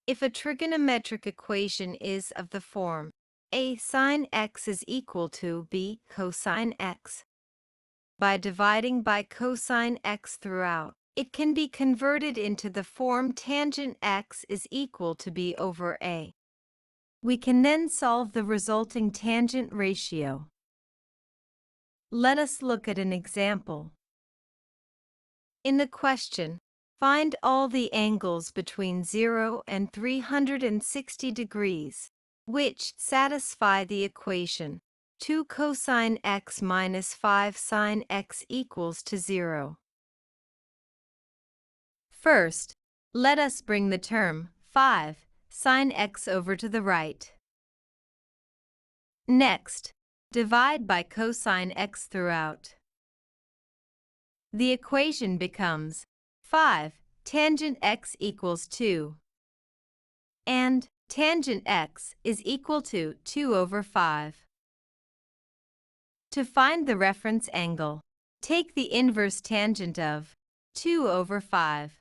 If a trigonometric equation is of the form a sine x is equal to b cosine x, by dividing by cosine x throughout, it can be converted into the form tangent x is equal to b over a. We can then solve the resulting tangent ratio. Let us look at an example. In the question, find all the angles between 0 and 360 degrees, which satisfy the equation 2 cosine x minus 5 sine x equals to 0. First, let us bring the term 5 sine x over to the right. Next, divide by cosine x throughout. The equation becomes 5 tangent x equals 2, and tangent x is equal to 2 over 5. To find the reference angle, take the inverse tangent of 2 over 5.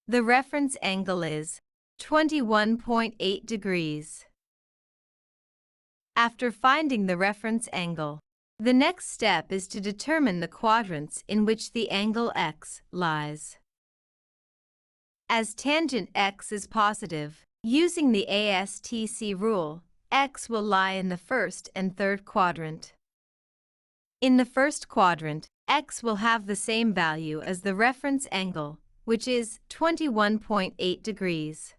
The reference angle is 21.8 degrees. After finding the reference angle, the next step is to determine the quadrants in which the angle x lies. As tangent x is positive, using the ASTC rule, x will lie in the first and third quadrant. In the first quadrant, x will have the same value as the reference angle, which is 21.8 degrees.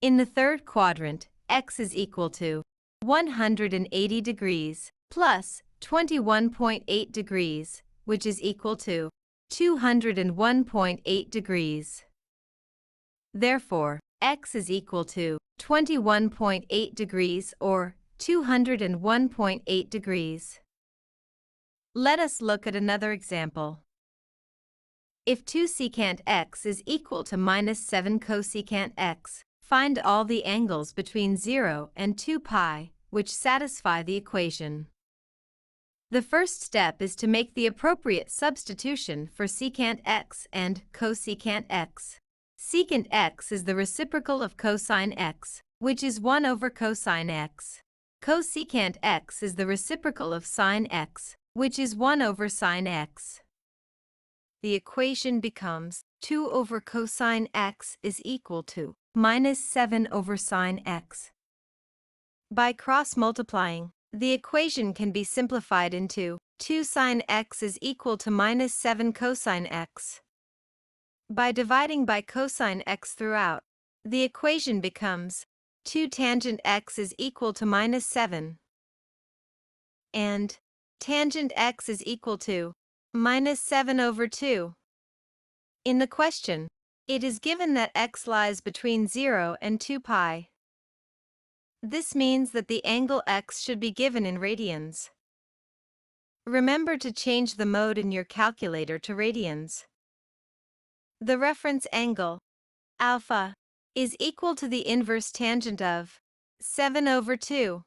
In the third quadrant, x is equal to 180 degrees plus 21.8 degrees, which is equal to 201.8 degrees. Therefore, x is equal to 21.8 degrees or 201.8 degrees. Let us look at another example. If 2 secant x is equal to minus 7 cosecant x, find all the angles between 0 and 2 pi, which satisfy the equation. The first step is to make the appropriate substitution for secant x and cosecant x. Secant x is the reciprocal of cosine x, which is 1 over cosine x. Cosecant x is the reciprocal of sine x, which is 1 over sine x. The equation becomes 2 over cosine x is equal to minus 7 over sine x. By cross-multiplying, the equation can be simplified into 2 sine x is equal to minus 7 cosine x. By dividing by cosine x throughout, the equation becomes 2 tangent x is equal to minus 7, and tangent x is equal to minus 7 over 2. In the question, it is given that x lies between 0 and 2 pi. This means that the angle x should be given in radians. Remember to change the mode in your calculator to radians. The reference angle, alpha, is equal to the inverse tangent of 7 over 2.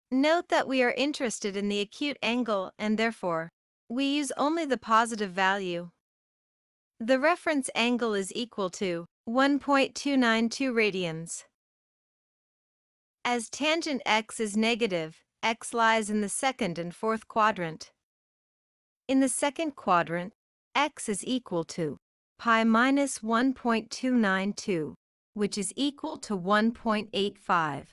Note that we are interested in the acute angle and therefore, we use only the positive value. The reference angle is equal to 1.292 radians. As tangent x is negative, x lies in the second and fourth quadrant. In the second quadrant, x is equal to pi minus 1.292, which is equal to 1.85.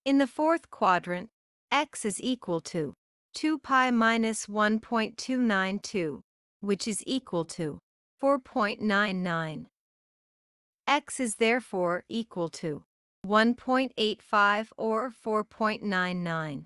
In the fourth quadrant, x is equal to 2 pi minus 1.292, which is equal to 4.99. X is therefore equal to 1.85 or 4.99.